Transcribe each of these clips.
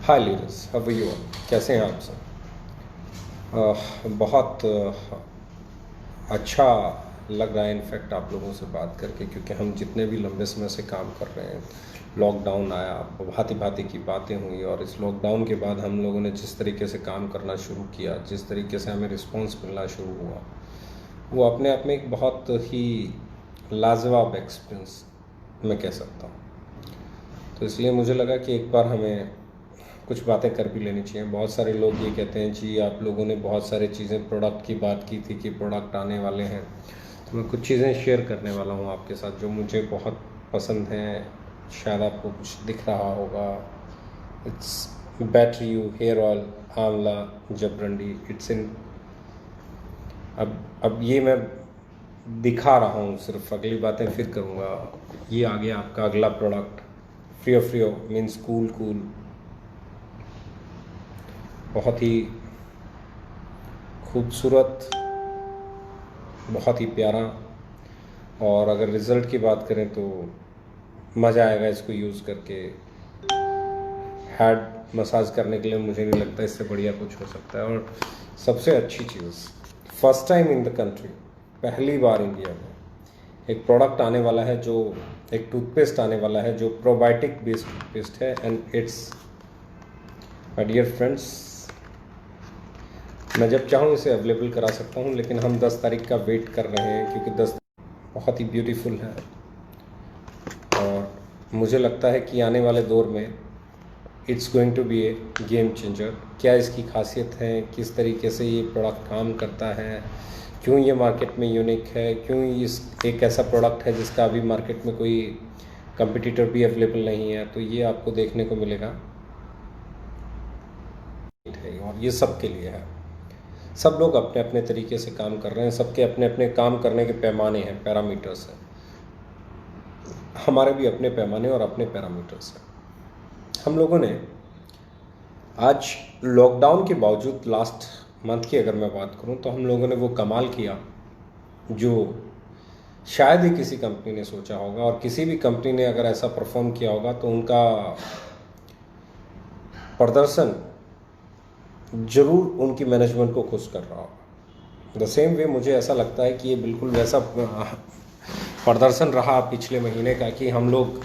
Hi leaders, how are you? कैसे हैं आप सब? बहुत अच्छा लग रहा है इनफैक्ट आप लोगों से बात करके, क्योंकि हम जितने भी लंबे समय से काम कर रहे हैं, लॉकडाउन आया, भांति भांति की बातें हुई, और इस लॉकडाउन के बाद हम लोगों ने जिस तरीके से काम करना शुरू किया, जिस तरीके से हमें रिस्पॉन्स मिलना शुरू हुआ, वो अपने आप में एक बहुत ही लाजवाब एक्सपीरियंस मैं कह सकता हूँ। तो इसलिए मुझे लगा कि एक बार हमें कुछ बातें कर भी लेनी चाहिए। बहुत सारे लोग ये कहते हैं जी आप लोगों ने बहुत सारी चीज़ें प्रोडक्ट की बात की थी कि प्रोडक्ट आने वाले हैं, तो मैं कुछ चीज़ें शेयर करने वाला हूँ आपके साथ जो मुझे बहुत पसंद हैं। शायद आपको कुछ दिख रहा होगा। इट्स बैटरी यू हेयर ऑयल आंवला जबरंडी। इट्स इन अब ये मैं दिखा रहा हूँ, सिर्फ अगली बातें फिर करूँगा। ये आ गया आपका अगला प्रोडक्ट, फ्रियो मीन्स कूल। बहुत ही खूबसूरत, बहुत ही प्यारा, और अगर रिज़ल्ट की बात करें तो मज़ा आएगा इसको यूज़ करके। हेड मसाज करने के लिए मुझे नहीं लगता इससे बढ़िया कुछ हो सकता है। और सबसे अच्छी चीज़, first time in the country, पहली बार इंडिया में एक प्रोडक्ट आने वाला है, जो एक टूथपेस्ट आने वाला है जो प्रोबायोटिक बेस्ड टूथपेस्ट है। And it's my dear friends, मैं जब चाहूँ इसे अवेलेबल करा सकता हूँ, लेकिन हम 10 तारीख का वेट कर रहे हैं क्योंकि 10 बहुत ही ब्यूटीफुल है। और मुझे लगता है कि आने वाले दौर में it's going to be a game changer. क्या इसकी खासियत है, किस तरीके से ये प्रोडक्ट काम करता है, क्यों ये मार्केट में यूनिक है, क्यों इस एक ऐसा प्रोडक्ट है जिसका अभी मार्केट में कोई कंपटीटर भी अवेलेबल नहीं है, तो ये आपको देखने को मिलेगा। और ये सबके लिए है। सब लोग अपने अपने तरीके से काम कर रहे हैं, सबके अपने अपने काम करने के पैमाने हैं, पैरामीटर्स हैं। हमारे भी अपने पैमाने और अपने पैरामीटर्स हैं। हम लोगों ने आज लॉकडाउन के बावजूद, लास्ट मंथ की अगर मैं बात करूं, तो हम लोगों ने वो कमाल किया जो शायद ही किसी कंपनी ने सोचा होगा। और किसी भी कंपनी ने अगर ऐसा परफॉर्म किया होगा तो उनका प्रदर्शन जरूर उनकी मैनेजमेंट को खुश कर रहा होगा। द सेम वे मुझे ऐसा लगता है कि ये बिल्कुल वैसा प्रदर्शन रहा पिछले महीने का कि हम लोग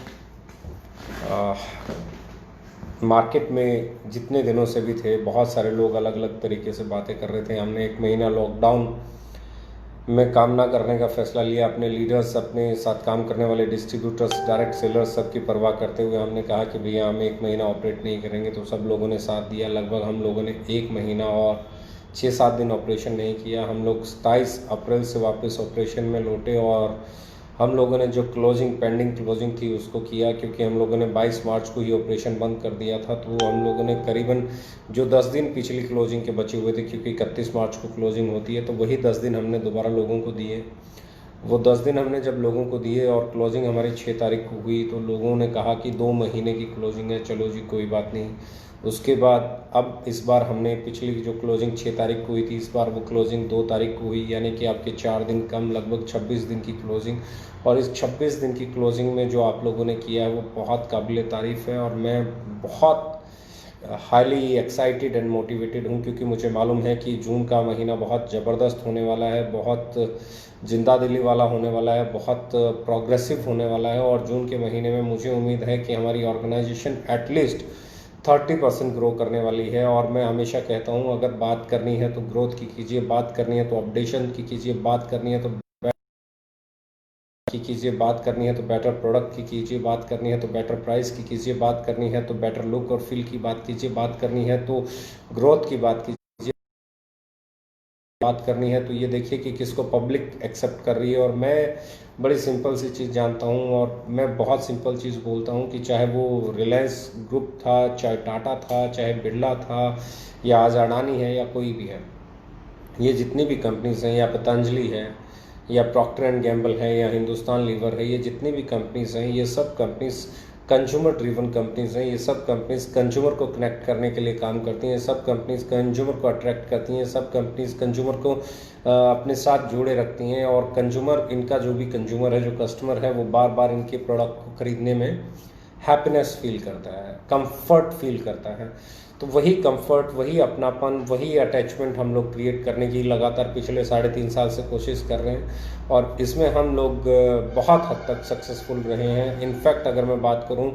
मार्केट में जितने दिनों से भी थे, बहुत सारे लोग अलग अलग तरीके से बातें कर रहे थे। हमने एक महीना लॉकडाउन में काम ना करने का फैसला लिया। अपने लीडर्स, अपने साथ काम करने वाले डिस्ट्रीब्यूटर्स, डायरेक्ट सेलर्स, सबकी परवाह करते हुए हमने कहा कि भैया हम एक महीना ऑपरेट नहीं करेंगे। तो सब लोगों ने साथ दिया। लगभग हम लोगों ने एक महीना और 6-7 दिन ऑपरेशन नहीं किया। हम लोग 27 अप्रैल से वापस ऑपरेशन में लौटे, और हम लोगों ने जो पेंडिंग क्लोजिंग थी उसको किया, क्योंकि हम लोगों ने 22 मार्च को ही ऑपरेशन बंद कर दिया था। तो हम लोगों ने करीबन जो 10 दिन पिछली क्लोजिंग के बचे हुए थे, क्योंकि 31 मार्च को क्लोजिंग होती है, तो वही 10 दिन हमने दोबारा लोगों को दिए। वो 10 दिन हमने जब लोगों को दिए और क्लोजिंग हमारी 6 तारीख को हुई, तो लोगों ने कहा कि 2 महीने की क्लोजिंग है, चलो जी कोई बात नहीं। उसके बाद अब इस बार हमने पिछली जो क्लोजिंग 6 तारीख को हुई थी, इस बार वो क्लोजिंग 2 तारीख को हुई, यानी कि आपके 4 दिन कम, लगभग 26 दिन की क्लोजिंग। और इस 26 दिन की क्लोजिंग में जो आप लोगों ने किया है वो बहुत काबिल तारीफ़ है। और मैं बहुत हाईली एक्साइटेड एंड मोटिवेटेड हूँ, क्योंकि मुझे मालूम है कि जून का महीना बहुत ज़बरदस्त होने वाला है, बहुत जिंदा दिली वाला होने वाला है, बहुत प्रोग्रेसिव होने वाला है। और जून के महीने में मुझे उम्मीद है कि हमारी ऑर्गेनाइजेशन एटलीस्ट 30% ग्रो करने वाली है। और मैं हमेशा कहता हूँ, अगर बात करनी है तो ग्रोथ की कीजिए, बात करनी है तो अपडेशन की कीजिए, बात करनी है तो कीजिए, बात करनी है तो बेटर प्रोडक्ट की कीजिए, बात करनी है तो बेटर प्राइस की कीजिए, बात करनी है तो बेटर लुक और फील की बात कीजिए, बात करनी है तो ग्रोथ की बात कीजिए, बात करनी है तो ये देखिए कि किसको पब्लिक एक्सेप्ट कर रही है। और मैं बड़ी सिंपल सी चीज़ जानता हूँ, और मैं बहुत सिंपल चीज़ बोलता हूँ कि चाहे वो रिलायंस ग्रुप था, चाहे टाटा था, चाहे बिरला था, या आज अडानी है, या कोई भी है, ये जितनी भी कंपनीज हैं, या पतंजलि है, या प्रॉक्टर एंड गैम्बल है, या हिंदुस्तान लीवर है, ये जितनी भी कंपनीज हैं, ये सब कंपनीज कंज्यूमर ड्रिवन कंपनीज हैं। ये सब कंपनीज कंज्यूमर को कनेक्ट करने के लिए काम करती हैं, सब कंपनीज कंज्यूमर को अट्रैक्ट करती हैं, सब कंपनीज कंज्यूमर को अपने साथ जोड़े रखती हैं। और कंज्यूमर, इनका जो भी कंज्यूमर है, जो कस्टमर है, वो बार बार इनके प्रोडक्ट को खरीदने में हैप्पीनेस फील करता है, कंफर्ट फील करता है। तो वही कंफर्ट, वही अपनापन, वही अटैचमेंट हम लोग क्रिएट करने की लगातार पिछले 3.5 साल से कोशिश कर रहे हैं और इसमें हम लोग बहुत हद तक सक्सेसफुल रहे हैं। इनफैक्ट अगर मैं बात करूं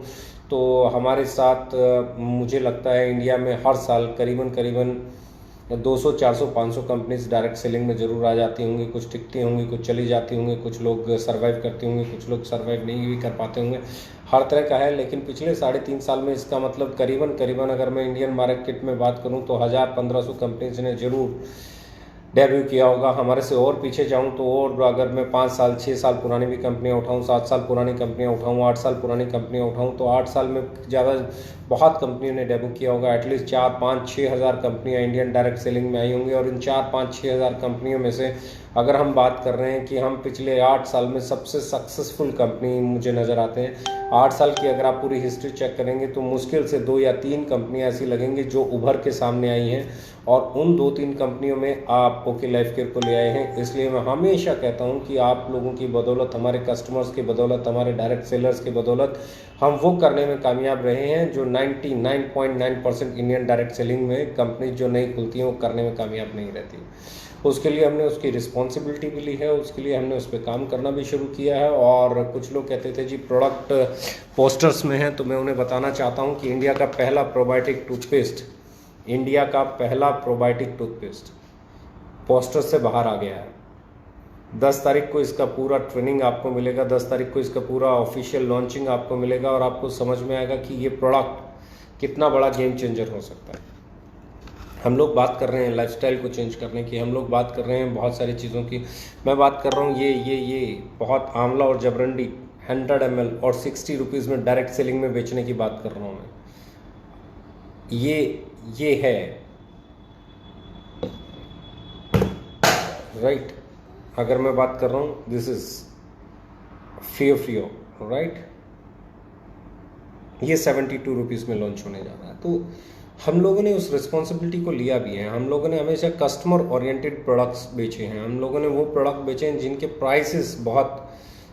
तो हमारे साथ मुझे लगता है इंडिया में हर साल करीबन 200, 400, 500 कंपनीज डायरेक्ट सेलिंग में ज़रूर आ जाती होंगी। कुछ टिकती होंगी, कुछ चली जाती होंगी, कुछ लोग सर्वाइव करते होंगे, कुछ लोग सर्वाइव नहीं भी कर पाते होंगे, हर तरह का है। लेकिन पिछले 3.5 साल में इसका मतलब करीबन अगर मैं इंडियन मार्केट में बात करूं तो 1000-1500 कंपनीज ने ज़रूर डेब्यू किया होगा। हमारे से और पीछे जाऊं तो और अगर मैं 5 साल 6 साल पुरानी भी कंपनियां उठाऊं, 7 साल पुरानी कंपनियां उठाऊं, 8 साल पुरानी कंपनियां उठाऊं तो 8 साल में ज़्यादा बहुत कंपनियों ने डेब्यू किया होगा। एटलीस्ट 4-5-6 हज़ार कंपनियां इंडियन डायरेक्ट सेलिंग में आई होंगी और इन 4-5-6 हज़ार कंपनियों में से अगर हम बात कर रहे हैं कि हम पिछले 8 साल में सबसे सक्सेसफुल कंपनी मुझे नज़र आते हैं। 8 साल की अगर आप पूरी हिस्ट्री चेक करेंगे तो मुश्किल से 2 या 3 कंपनियां ऐसी लगेंगी जो उभर के सामने आई हैं और उन 2-3 कंपनियों में आप ओके लाइफ केयर को ले आए हैं। इसलिए मैं हमेशा कहता हूं कि आप लोगों की बदौलत, हमारे कस्टमर्स की बदौलत, हमारे डायरेक्ट सेलर्स की बदौलत हम वो करने में कामयाब रहे हैं जो 99.9% इंडियन डायरेक्ट सेलिंग में कंपनी जो नहीं खुलती हैं वो करने में कामयाब नहीं रहती। उसके लिए हमने उसकी रिस्पॉन्सिबिलिटी भी ली है, उसके लिए हमने उस पर काम करना भी शुरू किया है। और कुछ लोग कहते थे जी प्रोडक्ट पोस्टर्स में है, तो मैं उन्हें बताना चाहता हूं कि इंडिया का पहला प्रोबायोटिक टूथपेस्ट पोस्टर से बाहर आ गया है। 10 तारीख को इसका पूरा ट्रेनिंग आपको मिलेगा, 10 तारीख को इसका पूरा ऑफिशियल लॉन्चिंग आपको मिलेगा और आपको समझ में आएगा कि ये प्रोडक्ट कितना बड़ा गेम चेंजर हो सकता है। हम लोग बात कर रहे हैं लाइफस्टाइल को चेंज करने की, हम लोग बात कर रहे हैं बहुत सारी चीज़ों की। मैं बात कर रहा हूँ ये बहुत आंवला और जबरंडी 100 ml और 60 रुपीज़ में डायरेक्ट सेलिंग में बेचने की बात कर रहा हूँ मैं। ये है राइट। अगर मैं बात कर रहा हूँ दिस इज फियो राइट, ये 72 रुपीज़ में लॉन्च होने जा रहा है। तो हम लोगों ने उस रिस्पॉन्सिबिलिटी को लिया भी है। हम लोगों ने हमेशा कस्टमर ओरिएंटेड प्रोडक्ट्स बेचे हैं, हम लोगों ने वो प्रोडक्ट बेचे हैं जिनके प्राइसेस बहुत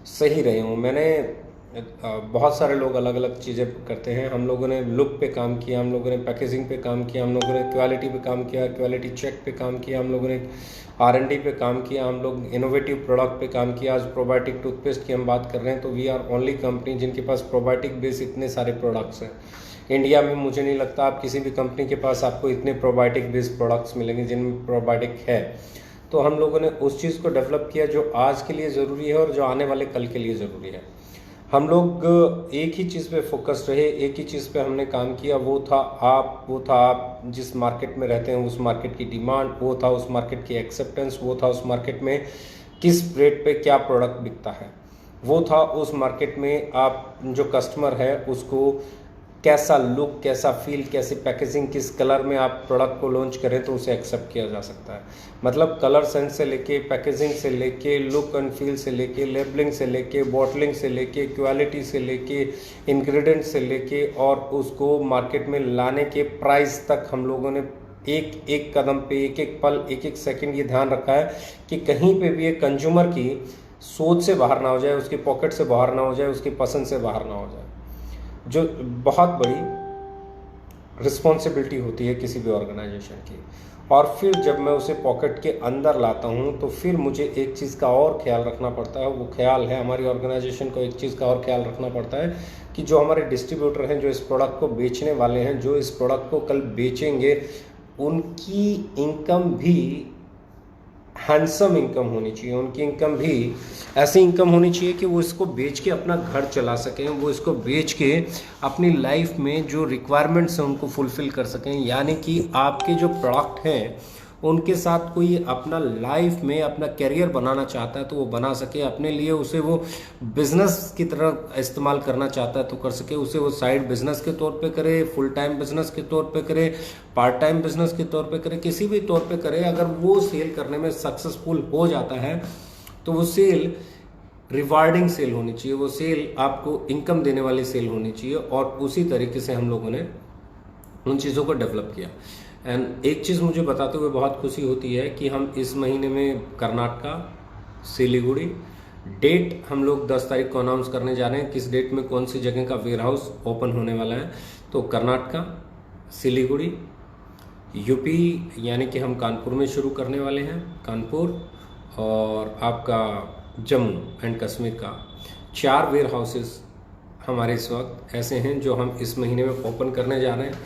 सही रहे हों। मैंने बहुत सारे लोग अलग अलग चीज़ें करते हैं, हम लोगों ने लुक पे काम किया, हम लोगों ने पैकेजिंग पे काम किया, हम लोगों ने क्वालिटी पे काम किया, क्वालिटी चेक पे काम किया, हम लोगों ने R&D पे काम किया, हम लोग इनोवेटिव प्रोडक्ट पे काम किया। आज प्रोबायोटिक टूथपेस्ट की हम बात कर रहे हैं तो वी आर ओनली कंपनी जिनके पास प्रोबायोटिक बेस इतने सारे प्रोडक्ट्स हैं। इंडिया में मुझे नहीं लगता आप किसी भी कंपनी के पास आपको इतने प्रोबायोटिक बेस्ड प्रोडक्ट्स मिलेंगे जिनमें प्रोबायोटिक है। तो हम लोगों ने उस चीज़ को डेवलप किया जो आज के लिए ज़रूरी है और जो आने वाले कल के लिए ज़रूरी है। हम लोग एक ही चीज़ पे फोकस रहे, एक ही चीज़ पे हमने काम किया, वो था आप जिस मार्केट में रहते हैं उस मार्केट की डिमांड, वो था उस मार्केट की एक्सेप्टेंस, वो था उस मार्केट में किस रेट पे क्या प्रोडक्ट बिकता है, वो था उस मार्केट में आप जो कस्टमर है उसको कैसा लुक, कैसा फील, कैसी पैकेजिंग, किस कलर में आप प्रोडक्ट को लॉन्च करें तो उसे एक्सेप्ट किया जा सकता है। मतलब कलर सेंस से लेके, पैकेजिंग से लेके, लुक एंड फील से लेके, लेबलिंग से लेके, बॉटलिंग से लेके, क्वालिटी से लेके, इंग्रेडिएंट से लेके और उसको मार्केट में लाने के प्राइस तक हम लोगों ने एक एक कदम पे, एक एक पल, एक एक सेकंड ये ध्यान रखा है कि कहीं पे भी एक कंज्यूमर की सोच से बाहर ना हो जाए, उसकी पॉकेट से बाहर ना हो जाए, उसकी पसंद से बाहर ना हो जाए, जो बहुत बड़ी रिस्पॉन्सिबिलिटी होती है किसी भी ऑर्गेनाइजेशन की। और फिर जब मैं उसे पॉकेट के अंदर लाता हूँ तो फिर मुझे एक चीज़ का और ख्याल रखना पड़ता है। वो ख्याल है हमारी ऑर्गेनाइजेशन को एक चीज़ का और ख्याल रखना पड़ता है कि जो हमारे डिस्ट्रीब्यूटर हैं, जो इस प्रोडक्ट को बेचने वाले हैं, जो इस प्रोडक्ट को कल बेचेंगे, उनकी इनकम भी हैंडसम इनकम होनी चाहिए। उनकी इनकम भी ऐसी इनकम होनी चाहिए कि वो इसको बेच के अपना घर चला सकें, वो इसको बेच के अपनी लाइफ में जो रिक्वायरमेंट्स हैं उनको फुलफ़िल कर सकें। यानी कि आपके जो प्रोडक्ट हैं उनके साथ कोई अपना लाइफ में अपना करियर बनाना चाहता है तो वो बना सके, अपने लिए उसे वो बिज़नेस की तरह इस्तेमाल करना चाहता है तो कर सके, उसे वो साइड बिज़नेस के तौर पे करे, फुल टाइम बिज़नेस के तौर पे करे, पार्ट टाइम बिज़नेस के तौर पे करे, किसी भी तौर पे करे। अगर वो सेल करने में सक्सेसफुल हो जाता है तो वो सेल रिवार्डिंग सेल होनी चाहिए, वो सेल आपको इनकम देने वाली सेल होनी चाहिए। और उसी तरीके से हम लोगों ने उन चीज़ों को डेवलप किया। एंड एक चीज़ मुझे बताते हुए बहुत खुशी होती है कि हम इस महीने में कर्नाटका, सिलीगुड़ी, डेट हम लोग 10 तारीख को अनाउंस करने जा रहे हैं, किस डेट में कौन सी जगह का वेयर हाउस ओपन होने वाला है। तो कर्नाटका, सिलीगुड़ी, यूपी यानी कि हम कानपुर में शुरू करने वाले हैं, कानपुर, और आपका जम्मू एंड कश्मीर का 4 वेयर हाउसेस हमारे इस वक्त ऐसे हैं जो हम इस महीने में ओपन करने जा रहे हैं।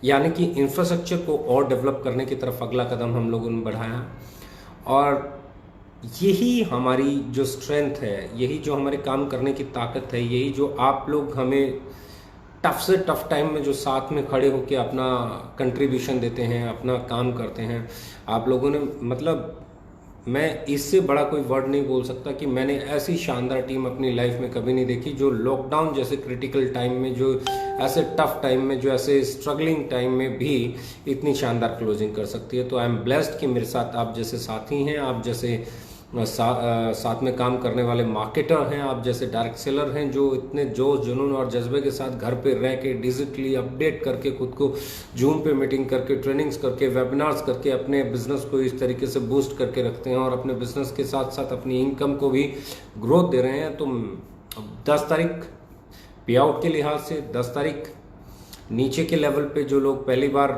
यानी कि इंफ्रास्ट्रक्चर को और डेवलप करने की तरफ अगला कदम हम लोगों ने बढ़ाया। और यही हमारी जो स्ट्रेंथ है, यही जो हमारे काम करने की ताकत है, यही जो आप लोग हमें टफ से टफ टाइम में जो साथ में खड़े होकर अपना कंट्रीब्यूशन देते हैं, अपना काम करते हैं आप लोगों ने, मतलब मैं इससे बड़ा कोई वर्ड नहीं बोल सकता कि मैंने ऐसी शानदार टीम अपनी लाइफ में कभी नहीं देखी, जो लॉकडाउन जैसे क्रिटिकल टाइम में, जो ऐसे टफ टाइम में, जो ऐसे स्ट्रगलिंग टाइम में भी इतनी शानदार क्लोजिंग कर सकती है। तो आई एम ब्लेस्ड कि मेरे साथ आप जैसे साथी हैं, आप जैसे साथ में काम करने वाले मार्केटर हैं, आप जैसे डायरेक्ट सेलर हैं, जो इतने जोश जुनून और जज्बे के साथ घर पे रह के डिजिटली अपडेट करके, खुद को जूम पे मीटिंग करके, ट्रेनिंग्स करके, वेबिनार्स करके अपने बिजनेस को इस तरीके से बूस्ट करके रखते हैं और अपने बिजनेस के साथ साथ अपनी इनकम को भी ग्रोथ दे रहे हैं। तो 10 तारीख पे आउट के लिहाज से 10 तारीख नीचे के लेवल पे जो लोग पहली बार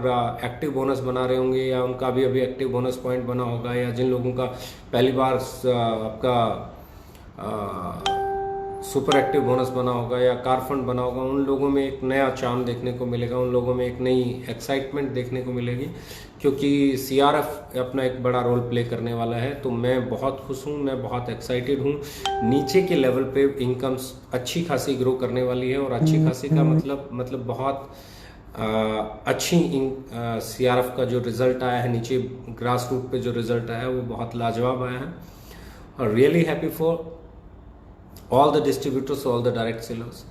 एक्टिव बोनस बना रहे होंगे, या उनका अभी एक्टिव बोनस पॉइंट बना होगा, या जिन लोगों का पहली बार आपका सुपर एक्टिव बोनस बना होगा या कार फंड बना होगा, उन लोगों में एक नया चार्म देखने को मिलेगा, उन लोगों में एक नई एक्साइटमेंट देखने को मिलेगी, क्योंकि CRF अपना एक बड़ा रोल प्ले करने वाला है। तो मैं बहुत खुश हूँ, मैं बहुत एक्साइटेड हूँ। नीचे के लेवल पे इनकम्स अच्छी खासी ग्रो करने वाली है, और अच्छी खासी का मतलब बहुत अच्छी CRF का जो रिजल्ट आया है, नीचे ग्रास रूट पे जो रिजल्ट आया है वो बहुत लाजवाब आया है। और really happy for all the distributors, all the direct sellers.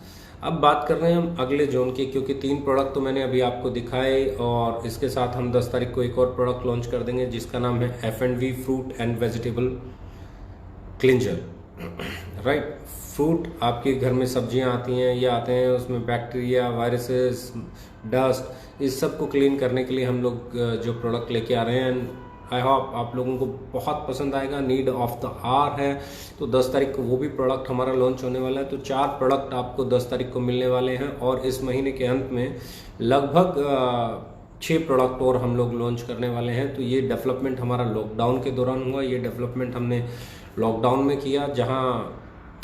अब बात कर रहे हैं हम अगले जोन की, क्योंकि 3 प्रोडक्ट तो मैंने अभी आपको दिखाए, और इसके साथ हम 10 तारीख को एक और प्रोडक्ट लॉन्च कर देंगे जिसका नाम है F&V fruit and vegetable cleanser. Right, fruit आपके घर में सब्जियां आती हैं, ये आते हैं, उसमें बैक्टीरिया, वायरसेस, डस्ट, इस सब को क्लीन करने के लिए हम लोग जो प्रोडक्ट लेके आ रहे हैं, आई होप आप लोगों को बहुत पसंद आएगा। नीड ऑफ द आवर है। तो 10 तारीख को वो भी प्रोडक्ट हमारा लॉन्च होने वाला है। तो 4 प्रोडक्ट आपको 10 तारीख को मिलने वाले हैं, और इस महीने के अंत में लगभग 6 प्रोडक्ट और हम लोग लॉन्च करने वाले हैं। तो ये डेवलपमेंट हमारा लॉकडाउन के दौरान हुआ, ये डेवलपमेंट हमने लॉकडाउन में किया, जहाँ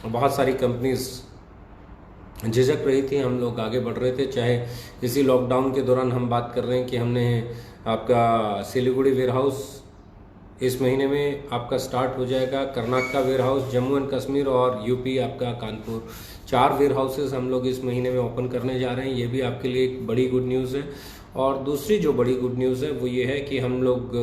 बहुत सारी कंपनीज झिझक रही थी, हम लोग आगे बढ़ रहे थे। चाहे इसी लॉकडाउन के दौरान हम बात कर रहे हैं कि हमने आपका सिलीगुड़ी वेयर हाउस इस महीने में आपका स्टार्ट हो जाएगा, Karnataka warehouse, Jammu and Kashmir, और यूपी आपका कानपुर। 4 वेयर हाउसेस हम लोग इस महीने में ओपन करने जा रहे हैं। ये भी आपके लिए एक बड़ी गुड न्यूज़ है। और दूसरी जो बड़ी गुड न्यूज़ है वो ये है कि हम लोग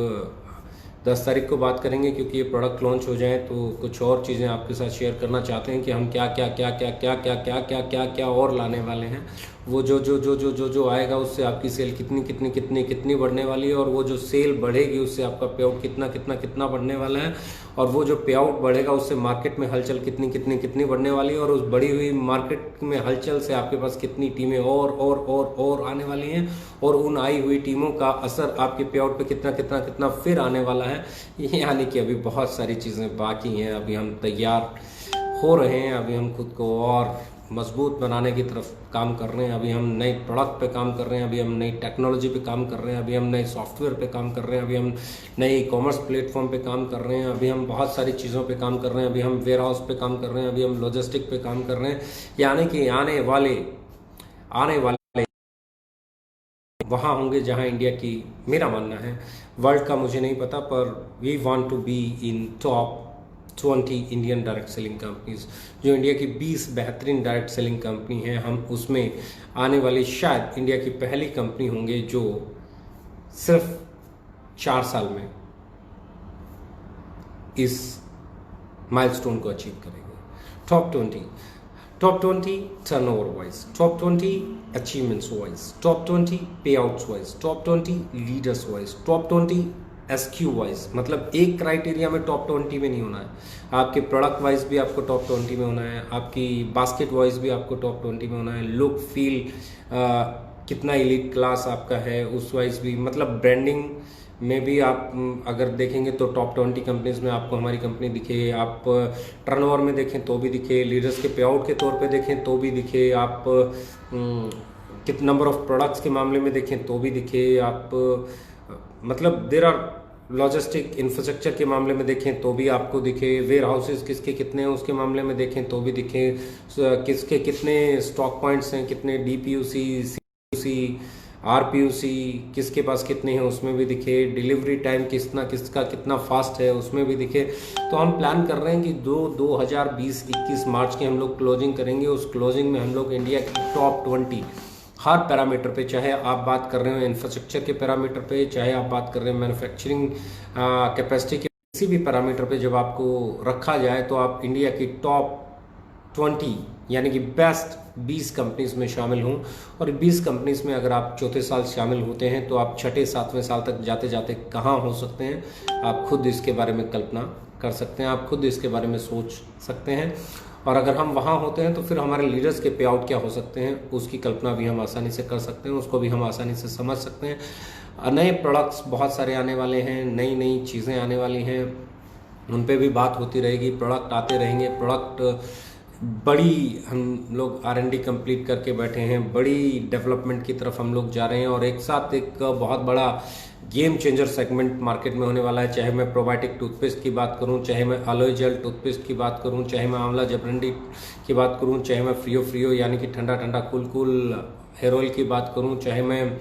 10 तारीख को बात करेंगे, क्योंकि ये प्रोडक्ट लॉन्च हो जाए तो कुछ और चीज़ें आपके साथ शेयर करना चाहते हैं कि हम क्या क्या क्या क्या क्या क्या क्या क्या क्या क्या और लाने वाले हैं। वो जो जो जो जो जो जो आएगा उससे आपकी सेल कितनी कितनी कितनी कितनी बढ़ने वाली है, और वो जो सेल बढ़ेगी उससे आपका पे आउट कितना कितना कितना बढ़ने वाला है, और वो जो पे आउट बढ़ेगा उससे मार्केट में हलचल कितनी कितनी कितनी बढ़ने वाली है, और उस बढ़ी हुई मार्केट में हलचल से आपके पास कितनी टीमें और आने वाली हैं, और उन आई हुई टीमों का असर आपके पे आउट पे कितना कितना कितना फिर आने वाला है। यानी कि अभी बहुत सारी चीज़ें बाकी हैं, अभी हम तैयार हो रहे हैं, अभी हम खुद को और मजबूत बनाने की तरफ काम कर रहे हैं, अभी हम नए प्रोडक्ट पे काम कर रहे हैं, अभी हम नई टेक्नोलॉजी पे काम कर रहे हैं, अभी हम नए सॉफ्टवेयर पे काम कर रहे हैं, अभी हम नए कॉमर्स प्लेटफॉर्म पे काम कर रहे हैं, अभी हम बहुत सारी चीज़ों पे काम कर रहे हैं, अभी हम वेयर हाउस पे काम कर रहे हैं, अभी हम लॉजिस्टिक पे काम कर रहे हैं। यानी कि आने वाले वहाँ होंगे जहाँ इंडिया की, मेरा मानना है, वर्ल्ड का मुझे नहीं पता, पर we want to be in top 20 Indian direct selling companies. जो इंडिया की 20 बेहतरीन डायरेक्ट सेलिंग कंपनी हैं, हम उसमें आने वाली शायद इंडिया की पहली कंपनी होंगे जो सिर्फ 4 साल में इस माइलस्टोन को अचीव करेंगे। Top 20 turnover wise, top 20 achievements wise, top 20 पे outs wise, top 20 leaders wise, top 20 SQ wise. मतलब एक क्राइटेरिया में टॉप 20 में नहीं होना है, आपके प्रोडक्ट वाइज भी आपको टॉप 20 में होना है, आपकी बास्केट वाइज भी आपको टॉप 20 में होना है, लुक फील कितना एलीट क्लास आपका है उस वाइज भी, मतलब ब्रांडिंग में भी आप अगर देखेंगे तो टॉप 20 कंपनीज में आपको हमारी कंपनी दिखे, आप टर्नओवर में देखें तो भी दिखे, लीडर्स के पे आउट के तौर पे देखें तो भी दिखे, आप कितने नंबर ऑफ प्रोडक्ट्स के मामले में देखें तो भी दिखे, आप मतलब देर आर लॉजिस्टिक इंफ्रास्ट्रक्चर के मामले में देखें तो भी आपको दिखे, वेयर हाउसेज किसके कितने हैं उसके मामले में देखें तो भी दिखे, किसके कितने स्टॉक पॉइंट्स हैं, कितने डीपीयूसी, सीयूसी, आरपीयूसी किसके पास कितने हैं उसमें भी दिखे, डिलीवरी टाइम किसका कितना फास्ट है उसमें भी दिखे। तो हम प्लान कर रहे हैं कि 2020-21 मार्च की हम लोग क्लोजिंग करेंगे। उस क्लोजिंग में हम लोग इंडिया की टॉप 20 हर पैरामीटर पे, चाहे आप बात कर रहे हो इंफ्रास्ट्रक्चर के पैरामीटर पे, चाहे आप बात कर रहे हो मैन्युफैक्चरिंग कैपेसिटी के, किसी भी पैरामीटर पे जब आपको रखा जाए तो आप इंडिया की टॉप 20 यानी कि बेस्ट 20 कंपनीज में शामिल हों। और 20 कंपनीज में अगर आप चौथे साल शामिल होते हैं तो आप छठे सातवें साल तक जाते जाते कहाँ हो सकते हैं, आप खुद इसके बारे में कल्पना कर सकते हैं, आप खुद इसके बारे में सोच सकते हैं। और अगर हम वहाँ होते हैं तो फिर हमारे लीडर्स के पे आउट क्या हो सकते हैं उसकी कल्पना भी हम आसानी से कर सकते हैं, उसको भी हम आसानी से समझ सकते हैं। नए प्रोडक्ट्स बहुत सारे आने वाले हैं, नई नई चीज़ें आने वाली हैं, उन पे भी बात होती रहेगी, प्रोडक्ट आते रहेंगे। प्रोडक्ट बड़ी हम लोग R&D कंप्लीट करके बैठे हैं, बड़ी डेवलपमेंट की तरफ हम लोग जा रहे हैं और एक साथ एक बहुत बड़ा गेम चेंजर सेगमेंट मार्केट में होने वाला है। चाहे मैं प्रोबायोटिक टूथपेस्ट की बात करूं, चाहे मैं एलोए जेल टूथपेस्ट की बात करूं, चाहे मैं आंवला जबरंडी की बात करूं, चाहे मैं फ्रियो यानी कि ठंडा ठंडा कूल कूल हेयर ऑयल की बात करूं, चाहे मैं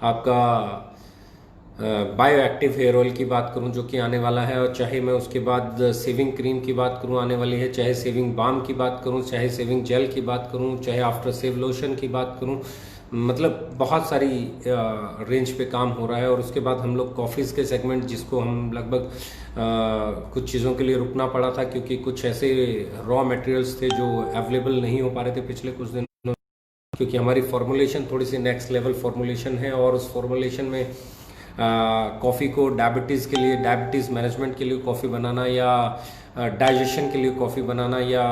आपका बायो एक्टिव हेयर ऑयल की बात करूं जो कि आने वाला है, और चाहे मैं उसके बाद सेविंग क्रीम की बात करूं आने वाली है, चाहे सेविंग बाम की बात करूं, चाहे सेविंग जेल की बात करूं, चाहे आफ्टर सेव लोशन की बात करूं, मतलब बहुत सारी रेंज पे काम हो रहा है। और उसके बाद हम लोग कॉफ़ीज़ के सेगमेंट, जिसको हम लगभग कुछ चीज़ों के लिए रुकना पड़ा था क्योंकि कुछ ऐसे रॉ मटेरियल्स थे जो अवेलेबल नहीं हो पा रहे थे पिछले कुछ दिनों, क्योंकि हमारी फॉर्मुलेशन थोड़ी सी नेक्स्ट लेवल फॉर्मुलेशन है और उस फॉर्मुलेशन में कॉफ़ी को डायबिटीज़ के लिए, डायबिटीज़ मैनेजमेंट के लिए कॉफ़ी बनाना, या डाइजेशन के लिए कॉफ़ी बनाना, या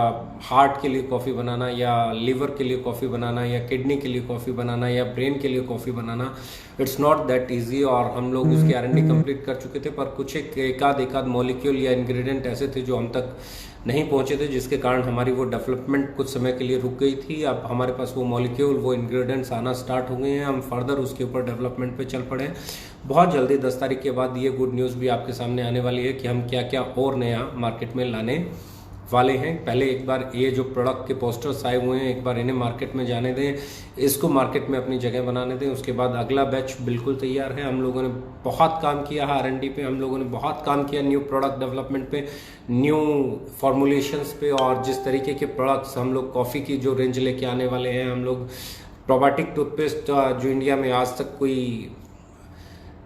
हार्ट के लिए कॉफ़ी बनाना, या लीवर के लिए कॉफ़ी बनाना, या किडनी के लिए कॉफ़ी बनाना, या ब्रेन के लिए coffee banana, it's not that easy. और हम लोग उसकी R&D कंप्लीट कर चुके थे, पर कुछ एकाध मॉलिक्यूल या इंग्रेडिएंट ऐसे थे जो हम तक नहीं पहुंचे थे, जिसके कारण हमारी वो डेवलपमेंट कुछ समय के लिए रुक गई थी। अब हमारे पास वो मॉलिक्यूल, वो इंग्रेडिएंट्स आना स्टार्ट हो गए हैं, हम फर्दर उसके ऊपर डेवलपमेंट पे चल पड़े हैं। बहुत जल्दी 10 तारीख के बाद ये गुड न्यूज़ भी आपके सामने आने वाली है कि हम क्या क्या और नया मार्केट में लाने वाले हैं। पहले एक बार ये जो प्रोडक्ट के पोस्टर्स आए हुए हैं, एक बार इन्हें मार्केट में जाने दें, इसको मार्केट में अपनी जगह बनाने दें। उसके बाद अगला बैच बिल्कुल तैयार है। हम लोगों ने बहुत काम किया है R&D पे, हम लोगों ने बहुत काम किया न्यू प्रोडक्ट डेवलपमेंट पे, न्यू फॉर्मुलेशंस पे, और जिस तरीके के प्रोडक्ट्स हम लोग कॉफ़ी की जो रेंज लेके आने वाले हैं, हम लोग प्रोबायोटिक टूथपेस्ट जो इंडिया में आज तक कोई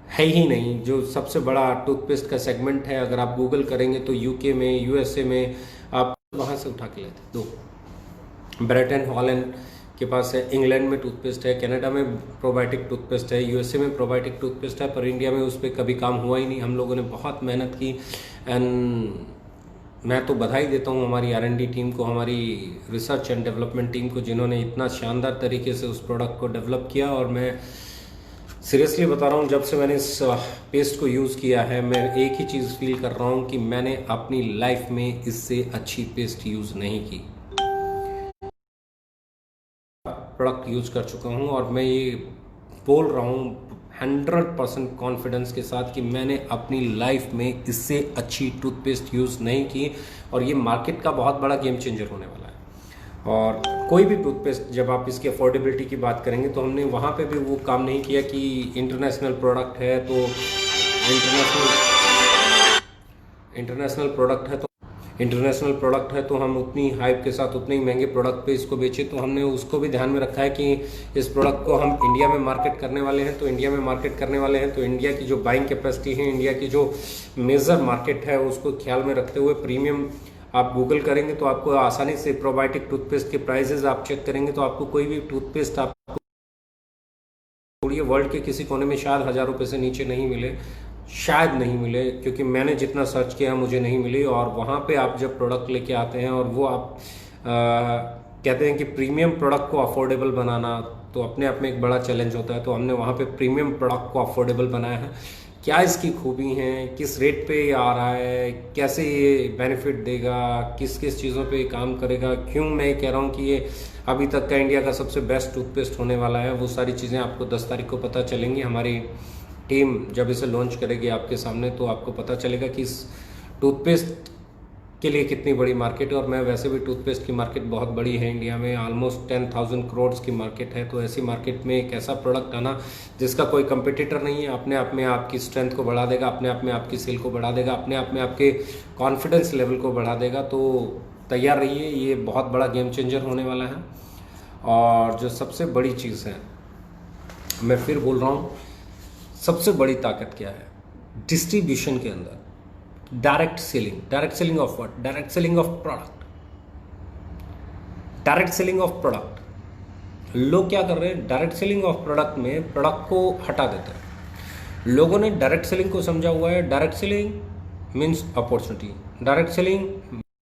है ही नहीं, जो सबसे बड़ा टूथपेस्ट का सेगमेंट है, अगर आप गूगल करेंगे तो UK में, USA में, आप वहाँ से उठा के लेते दो। ब्रिटेन हॉलैंड के पास है, इंग्लैंड में टूथपेस्ट है, कनाडा में प्रोबायोटिक टूथपेस्ट है, USA में प्रोबायोटिक टूथपेस्ट है, पर इंडिया में उस पर कभी काम हुआ ही नहीं। हम लोगों ने बहुत मेहनत की एंड मैं तो बधाई देता हूँ हमारी R&D टीम को, हमारी रिसर्च एंड डेवलपमेंट टीम को, जिन्होंने इतना शानदार तरीके से उस प्रोडक्ट को डेवलप किया। और मैं सीरियसली बता रहा हूँ, जब से मैंने इस पेस्ट को यूज़ किया है, मैं एक ही चीज़ फील कर रहा हूँ कि मैंने अपनी लाइफ में इससे अच्छी पेस्ट यूज़ नहीं की। प्रोडक्ट यूज़ कर चुका हूँ और मैं ये बोल रहा हूँ 100% कॉन्फिडेंस के साथ कि मैंने अपनी लाइफ में इससे अच्छी टूथपेस्ट यूज़ नहीं की, और ये मार्केट का बहुत बड़ा गेम चेंजर होने वाला है। और कोई भी टूथपेस्ट, जब आप इसकी अफोर्डेबिलिटी की बात करेंगे तो हमने वहाँ पे भी वो काम नहीं किया कि इंटरनेशनल प्रोडक्ट है तो इंटरनेशनल प्रोडक्ट है तो हम उतनी हाइप के साथ उतने ही महंगे प्रोडक्ट पे इसको बेचे। तो हमने उसको भी ध्यान में रखा है कि इस प्रोडक्ट को हम इंडिया में मार्केट करने वाले हैं, तो इंडिया की जो बाइंग कैपेसिटी है, इंडिया की जो मेजर मार्केट है, उसको ख्याल में रखते हुए प्रीमियम, आप गूगल करेंगे तो आपको आसानी से प्रोबायोटिक टूथपेस्ट के प्राइसेस आप चेक करेंगे तो आपको कोई भी टूथपेस्ट आपको वर्ल्ड के किसी कोने में शायद 1000 रुपये से नीचे नहीं मिले, शायद नहीं मिले, क्योंकि मैंने जितना सर्च किया मुझे नहीं मिली। और वहाँ पे आप जब प्रोडक्ट लेके आते हैं और वो आप कहते हैं कि प्रीमियम प्रोडक्ट को अफोर्डेबल बनाना तो अपने आप में एक बड़ा चैलेंज होता है। तो हमने वहाँ पे प्रीमियम प्रोडक्ट को अफोर्डेबल बनाया है। क्या इसकी खूबी हैं, किस रेट पे ये आ रहा है, कैसे ये बेनिफिट देगा, किस किस चीज़ों पे ये काम करेगा, क्यों मैं कह रहा हूँ कि ये अभी तक का इंडिया का सबसे बेस्ट टूथपेस्ट होने वाला है। वो सारी चीज़ें आपको 10 तारीख को पता चलेंगी। हमारी टीम जब इसे लॉन्च करेगी आपके सामने तो आपको पता चलेगा कि इस टूथपेस्ट के लिए कितनी बड़ी मार्केट है। और मैं वैसे भी टूथपेस्ट की मार्केट बहुत बड़ी है इंडिया में, ऑलमोस्ट 10,000 करोड़ की मार्केट है। तो ऐसी मार्केट में एक ऐसा प्रोडक्ट आना जिसका कोई कंपटीटर नहीं है, अपने आप में आपकी स्ट्रेंथ को बढ़ा देगा, अपने आप में आपकी सेल को बढ़ा देगा, अपने आप में आपके कॉन्फिडेंस लेवल को बढ़ा देगा। तो तैयार रहिए, ये बहुत बड़ा गेम चेंजर होने वाला है। और जो सबसे बड़ी चीज़ है, मैं फिर बोल रहा हूँ, सबसे बड़ी ताकत क्या है डिस्ट्रीब्यूशन के अंदर? Direct selling of what? Direct selling of product. Direct selling of product. लोग क्या कर रहे हैं, डायरेक्ट सेलिंग ऑफ प्रोडक्ट में प्रोडक्ट को हटा देते हैं। लोगों ने डायरेक्ट सेलिंग को समझा हुआ है, direct selling means opportunity, direct selling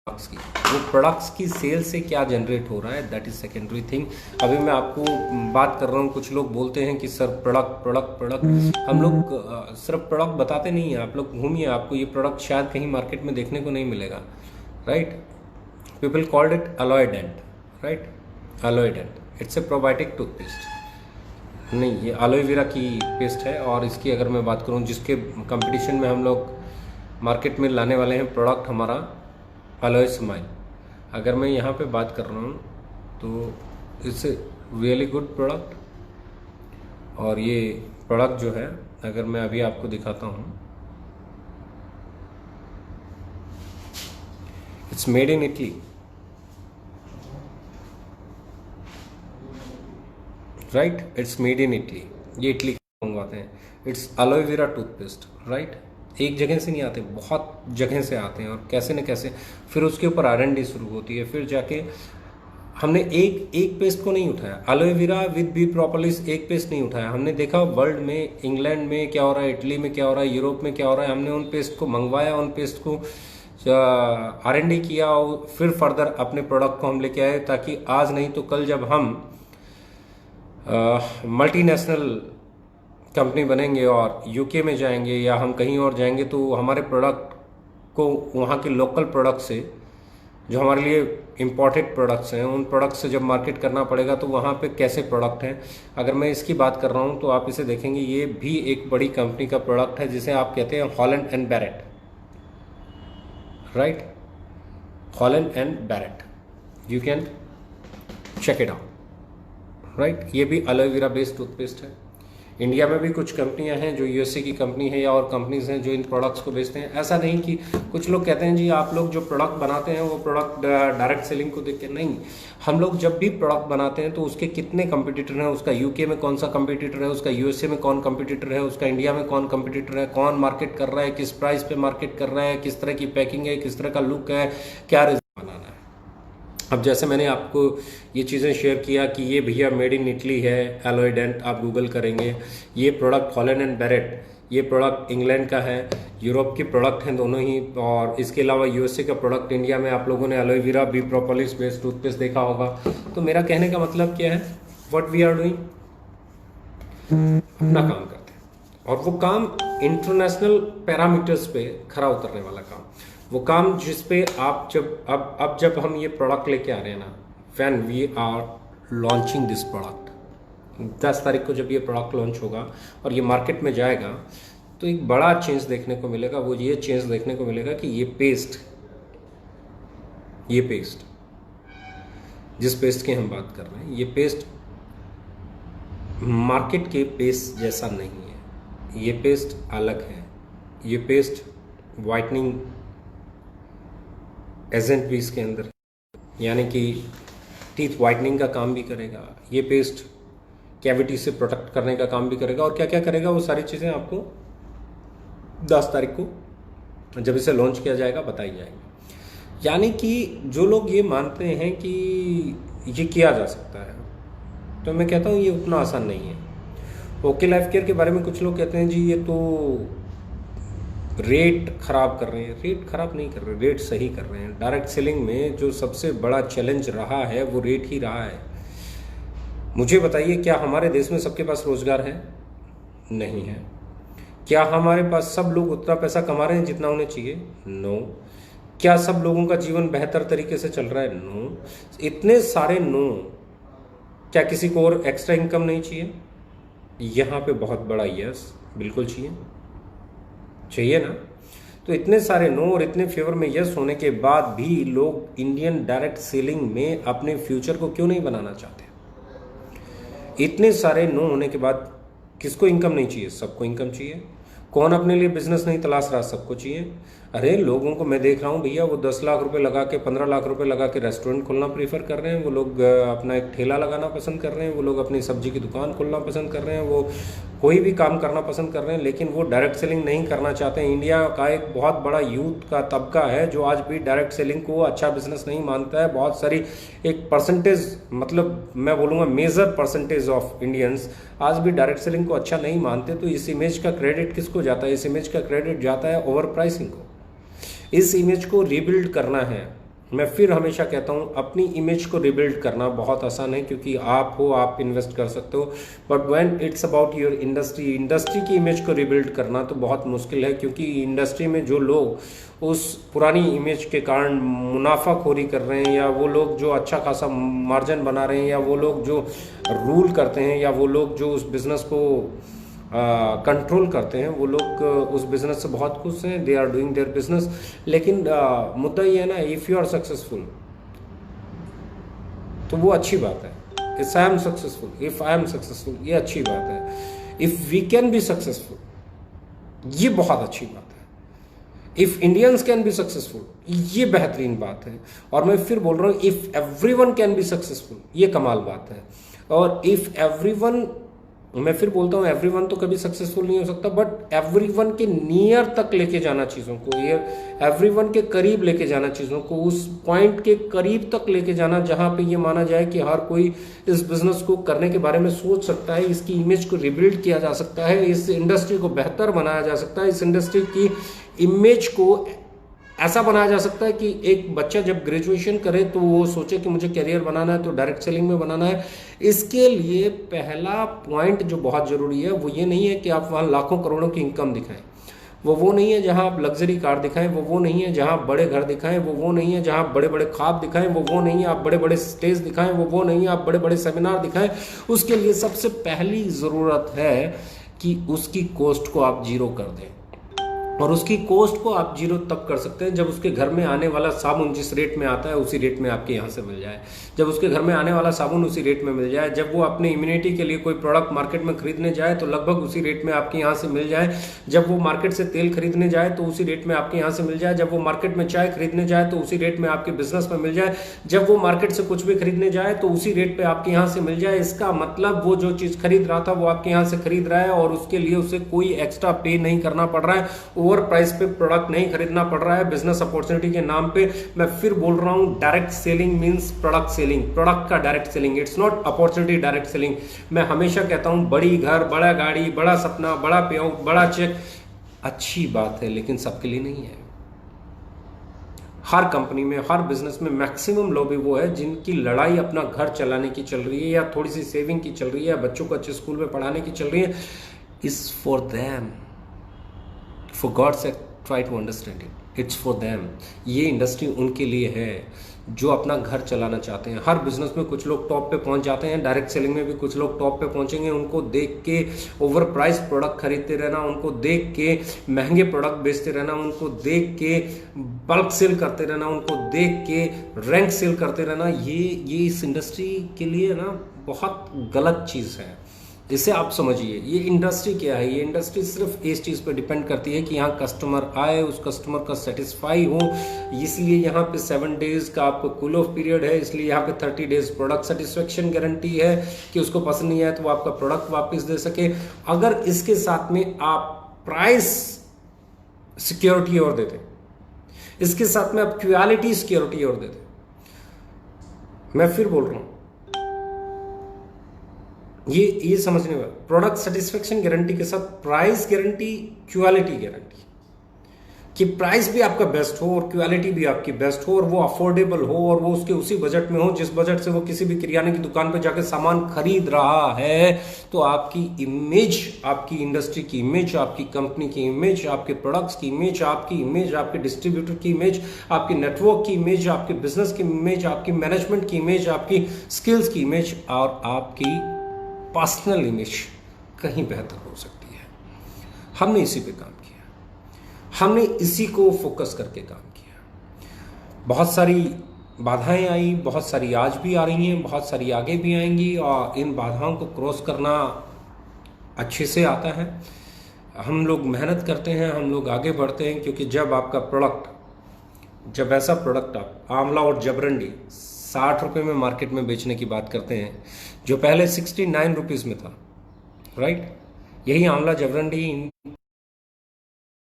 products की, वो प्रोडक्ट्स की सेल से क्या जनरेट हो रहा है, दैट इज सेकेंडरी थिंग। अभी मैं आपको बात कर रहा हूँ, कुछ लोग बोलते हैं कि सर प्रोडक्ट प्रोडक्ट प्रोडक्ट, हम लोग सिर्फ प्रोडक्ट बताते नहीं हैं। आप लोग घूमिए, आपको ये प्रोडक्ट शायद कहीं मार्केट में देखने को नहीं मिलेगा, right? People called it Aloe Dent, right? Aloe Dent, it's a probiotic toothpaste. नहीं, ये एलोए वेरा की पेस्ट है। और इसकी अगर मैं बात करूँ, जिसके कंपटीशन में हम लोग मार्केट में लाने वाले हैं प्रोडक्ट, हमारा एलोए स्माइल। अगर मैं यहाँ पे बात कर रहा हूँ तो it's a really good product. और ये प्रोडक्ट जो है, अगर मैं अभी आपको दिखाता हूँ, it's made in Italy, right? It's made in Italy. ये इटली मंगवाते हैं। It's alloy vera toothpaste, right? एक जगह से नहीं आते, बहुत जगह से आते हैं। और कैसे न कैसे फिर उसके ऊपर R&D शुरू होती है। फिर जाके हमने एक पेस्ट को नहीं उठाया, alloy vera with B propolis एक पेस्ट नहीं उठाया। हमने देखा वर्ल्ड में, इंग्लैंड में क्या हो रहा है, इटली में क्या हो रहा है, यूरोप में क्या हो रहा है। हमने उन पेस्ट को मंगवाया, उन पेस्ट को R&D किया और फिर फर्दर अपने प्रोडक्ट को हम लेके आए, ताकि आज नहीं तो कल जब हम मल्टीनेशनल कंपनी बनेंगे और यूके में जाएंगे या हम कहीं और जाएंगे, तो हमारे प्रोडक्ट को वहाँ के लोकल प्रोडक्ट से, जो हमारे लिए इम्पोर्टेड प्रोडक्ट्स हैं, उन प्रोडक्ट से जब मार्केट करना पड़ेगा तो वहाँ पे कैसे प्रोडक्ट हैं। अगर मैं इसकी बात कर रहा हूँ तो आप इसे देखेंगे, ये भी एक बड़ी कंपनी का प्रोडक्ट है जिसे आप कहते हैं Holland and Barrett, right? Holland and Barrett, you can check it out, right? ये भी एलोए वेरा बेस्ड टूथपेस्ट है। इंडिया में भी कुछ कंपनियां हैं जो यूएसए की कंपनी है या और कंपनीज हैं जो इन प्रोडक्ट्स को बेचते हैं। ऐसा नहीं कि कुछ लोग कहते हैं जी आप लोग जो प्रोडक्ट बनाते हैं वो प्रोडक्ट डायरेक्ट सेलिंग को देख के, नहीं। हम लोग जब भी प्रोडक्ट बनाते हैं तो उसके कितने कंपटीटर हैं, उसका यूके में कौन सा कंपटीटर है, उसका यूएसए में कौन कंपटीटर है, उसका इंडिया में कौन कंपटीटर है, कौन मार्केट कर रहा है, किस प्राइस पे मार्केट कर रहा है, किस तरह की पैकिंग है, किस तरह का लुक है, क्या रिजल्ट बनाना है। अब जैसे मैंने आपको ये चीज़ें शेयर किया कि ये भैया मेड इन इटली है, एलोए डेंट, आप गूगल करेंगे। ये प्रोडक्ट हॉलैंड एंड बैरेट, ये प्रोडक्ट इंग्लैंड का है, यूरोप की प्रोडक्ट हैं दोनों ही। और इसके अलावा यूएसए का प्रोडक्ट इंडिया में आप लोगों ने alloy vera B propolis based toothpaste देखा होगा। तो मेरा कहने का मतलब क्या है, व्हाट वी आर डूइंग, अपना काम करते हैं। और वो काम इंटरनेशनल पैरामीटर्स पे खरा उतरने वाला काम, वो काम जिस पे आप जब हम ये प्रोडक्ट लेके आ रहे हैं ना, when we are launching this product, 10 तारीख को जब ये प्रोडक्ट लॉन्च होगा और ये मार्केट में जाएगा, तो एक बड़ा चेंज देखने को मिलेगा। वो ये चेंज देखने को मिलेगा कि ये पेस्ट जिस पेस्ट की हम बात कर रहे हैं, ये पेस्ट मार्केट के पेस्ट जैसा नहीं है। ये पेस्ट अलग है। ये पेस्ट वाइटनिंग एजेंट भी इसके अंदर है, यानी कि टीथ वाइटनिंग का काम भी करेगा। ये पेस्ट कैविटी से प्रोटेक्ट करने का काम भी करेगा। और क्या क्या करेगा, वो सारी चीज़ें आपको 10 तारीख को जब इसे लॉन्च किया जाएगा बताई जाएगी। यानी कि जो लोग ये मानते हैं कि ये किया जा सकता है, तो मैं कहता हूँ ये उतना आसान नहीं है। ओके लाइफ केयर के बारे में कुछ लोग कहते हैं जी ये तो रेट खराब कर रहे हैं। रेट खराब नहीं कर रहे, रेट सही कर रहे हैं। डायरेक्ट सेलिंग में जो सबसे बड़ा चैलेंज रहा है वो रेट ही रहा है। मुझे बताइए, क्या हमारे देश में सबके पास रोजगार है? नहीं है। क्या हमारे पास सब लोग उतना पैसा कमा रहे हैं जितना उन्हें चाहिए? नो। क्या सब लोगों का जीवन बेहतर तरीके से चल रहा है? नो। इतने सारे नो, क्या किसी को और एक्स्ट्रा इनकम नहीं चाहिए? यहाँ पे बहुत बड़ा यस, बिल्कुल चाहिए, चाहिए ना। तो इतने सारे नो और इतने फेवर में यस होने के बाद भी लोग इंडियन डायरेक्ट सेलिंग में अपने फ्यूचर को क्यों नहीं बनाना चाहते? इतने सारे नो होने के बाद किसको इनकम नहीं चाहिए? सबको इनकम चाहिए। कौन अपने लिए बिजनेस नहीं तलाश रहा? सबको चाहिए। अरे लोगों को मैं देख रहा हूँ भैया, वो 10 लाख रुपए लगा के, 15 लाख रुपए लगा के रेस्टोरेंट खोलना प्रीफर कर रहे हैं, वो लोग अपना एक ठेला लगाना पसंद कर रहे हैं, वो लोग अपनी सब्जी की दुकान खोलना पसंद कर रहे हैं, वो कोई भी काम करना पसंद कर रहे हैं, लेकिन वो डायरेक्ट सेलिंग नहीं करना चाहते हैं। इंडिया का एक बहुत बड़ा यूथ का तबका है जो आज भी डायरेक्ट सेलिंग को अच्छा बिजनेस नहीं मानता है। बहुत सारी एक परसेंटेज, मतलब मैं बोलूँगा मेजर परसेंटेज ऑफ इंडियंस आज भी डायरेक्ट सेलिंग को अच्छा नहीं मानते। तो इस इमेज का क्रेडिट किसको जाता है? इस इमेज का क्रेडिट जाता है ओवर प्राइसिंग को। इस इमेज को रिबिल्ड करना है। मैं फिर हमेशा कहता हूँ, अपनी इमेज को रिबिल्ड करना बहुत आसान है, क्योंकि आप हो, आप इन्वेस्ट कर सकते हो। But when it's about your industry की इमेज को रिबिल्ड करना तो बहुत मुश्किल है, क्योंकि इंडस्ट्री में जो लोग उस पुरानी इमेज के कारण मुनाफाखोरी कर रहे हैं, या वो लोग जो अच्छा खासा मार्जिन बना रहे हैं, या वो लोग जो रूल करते हैं, या वो लोग जो उस बिज़नेस को कंट्रोल करते हैं, वो लोग उस बिज़नेस से बहुत खुश हैं, they are doing their business. लेकिन मुद्दा ये है ना, इफ़ यू आर सक्सेसफुल तो वो अच्छी बात है। If I am successful, if I am successful, ये अच्छी बात है। If we can be successful, ये बहुत अच्छी बात है। If Indians can be successful, ये बेहतरीन बात है। और मैं फिर बोल रहा हूँ, if everyone can be successful, ये कमाल बात है। और इफ एवरीवन, मैं फिर बोलता हूँ, एवरीवन तो कभी सक्सेसफुल नहीं हो सकता, बट एवरीवन के नियर तक लेके जाना चीज़ों को, ये एवरीवन के करीब लेके जाना चीज़ों को, उस पॉइंट के करीब तक लेके जाना जहाँ पे ये माना जाए कि हर कोई इस बिजनेस को करने के बारे में सोच सकता है, इसकी इमेज को रिबिल्ड किया जा सकता है, इस इंडस्ट्री को बेहतर बनाया जा सकता है, इस इंडस्ट्री की इमेज को ऐसा बनाया जा सकता है कि एक बच्चा जब ग्रेजुएशन करे तो वो सोचे कि मुझे करियर बनाना है तो डायरेक्ट सेलिंग में बनाना है। इसके लिए पहला पॉइंट जो बहुत ज़रूरी है वो ये नहीं है कि आप वहाँ लाखों करोड़ों की इनकम दिखाएं, वो नहीं है जहाँ आप लग्जरी कार दिखाएं, वो नहीं है जहाँ आप बड़े घर दिखाएं, वो नहीं है जहाँ आप बड़े बड़े ख्वाब दिखाएं, वो नहीं है आप बड़े बड़े स्टेज दिखाएं, वो नहीं है आप बड़े बड़े सेमिनार दिखाएं। उसके लिए सबसे पहली ज़रूरत है कि उसकी कॉस्ट को आप जीरो कर दें। और उसकी कॉस्ट को आप जीरो तब कर सकते हैं जब उसके घर में आने वाला साबुन जिस रेट में आता है उसी रेट में आपके यहाँ से मिल जाए, जब उसके घर में आने वाला साबुन उसी रेट में मिल जाए, जब वो अपने इम्यूनिटी के लिए कोई प्रोडक्ट मार्केट में खरीदने जाए तो लगभग उसी रेट में आपके यहाँ से मिल जाए, जब वो मार्केट से तेल खरीदने जाए तो उसी रेट में आपके यहाँ से मिल जाए, जब वो मार्केट में चाय खरीदने जाए तो उसी रेट में आपके बिजनेस में मिल जाए, जब वो मार्केट से कुछ भी खरीदने जाए तो उसी रेट पर आपके यहाँ से मिल जाए। इसका मतलब वो जो चीज़ खरीद रहा था वो आपके यहाँ से खरीद रहा है और उसके लिए उसे कोई एक्स्ट्रा पे नहीं करना पड़ रहा है, ओवर प्राइस पे प्रोडक्ट नहीं खरीदना पड़ रहा है बिजनेस अपॉर्चुनिटी के नाम पे। मैं फिर बोल रहा हूं, direct selling means product selling, product का direct selling, it's not opportunity direct selling. मैं हमेशा कहता हूं, बड़ी घर, बड़ा गाड़ी, बड़ा सपना, बड़ा पे आउट, बड़ा चेक अच्छी बात है, लेकिन सबके लिए नहीं है। हर कंपनी में, हर बिजनेस में मैक्सिमम लोग भी वो है जिनकी लड़ाई अपना घर चलाने की चल रही है, या थोड़ी सी सेविंग की चल रही है, या बच्चों को अच्छे स्कूल में पढ़ाने की चल रही है। Is for them, for God से try to understand it, it's for them. ये इंडस्ट्री उनके लिए है जो अपना घर चलाना चाहते हैं। हर बिजनेस में कुछ लोग टॉप पे पहुंच जाते हैं, डायरेक्ट सेलिंग में भी कुछ लोग टॉप पे पहुंचेंगे। उनको देख के ओवर प्राइस प्रोडक्ट खरीदते रहना, उनको देख के महंगे प्रोडक्ट बेचते रहना, उनको देख के बल्क सेल करते रहना, उनको देख के रैंक सेल करते रहना, ये इस इंडस्ट्री के लिए ना बहुत गलत चीज़ है। इसे आप समझिए, ये इंडस्ट्री क्या है? ये इंडस्ट्री सिर्फ इस चीज़ पे डिपेंड करती है कि यहाँ कस्टमर आए, उस कस्टमर का सेटिस्फाई हो। इसलिए यहाँ पे 7 डेज़ का आपको कूल ऑफ पीरियड है, इसलिए यहाँ पे 30 डेज़ प्रोडक्ट सेटिस्फेक्शन गारंटी है कि उसको पसंद नहीं आए तो वो आपका प्रोडक्ट वापस दे सके। अगर इसके साथ में आप प्राइस सिक्योरिटी और देते, इसके साथ में आप क्वालिटी सिक्योरिटी और देते, मैं फिर बोल रहा हूँ, ये समझने में, प्रोडक्ट सेटिस्फेक्शन गारंटी के साथ प्राइस गारंटी, क्वालिटी गारंटी, कि प्राइस भी आपका बेस्ट हो और क्वालिटी भी आपकी बेस्ट हो और वो अफोर्डेबल हो और वो उसके उसी बजट में हो जिस बजट से वो किसी भी किराने की दुकान पर जाकर सामान खरीद रहा है, तो आपकी इमेज, आपकी इंडस्ट्री की इमेज, आपकी कंपनी की इमेज, आपके प्रोडक्ट्स की इमेज, आपकी इमेज, आपके डिस्ट्रीब्यूटर की इमेज, आपकी नेटवर्क की इमेज, आपके बिजनेस की इमेज, आपकी मैनेजमेंट की इमेज, आपकी स्किल्स की इमेज और आपकी पर्सनल इमेज कहीं बेहतर हो सकती है। हमने इसी पे काम किया, हमने इसी को फोकस करके काम किया। बहुत सारी बाधाएं आई, बहुत सारी आज भी आ रही हैं, बहुत सारी आगे भी आएंगी और इन बाधाओं को क्रॉस करना अच्छे से आता है। हम लोग मेहनत करते हैं, हम लोग आगे बढ़ते हैं, क्योंकि जब आपका प्रोडक्ट, जब ऐसा प्रोडक्ट आप आंवला और जबरंडी 60 रुपये में मार्केट में बेचने की बात करते हैं जो पहले 69 रुपीज़ में था, राइट? यही आंवला जबरंडी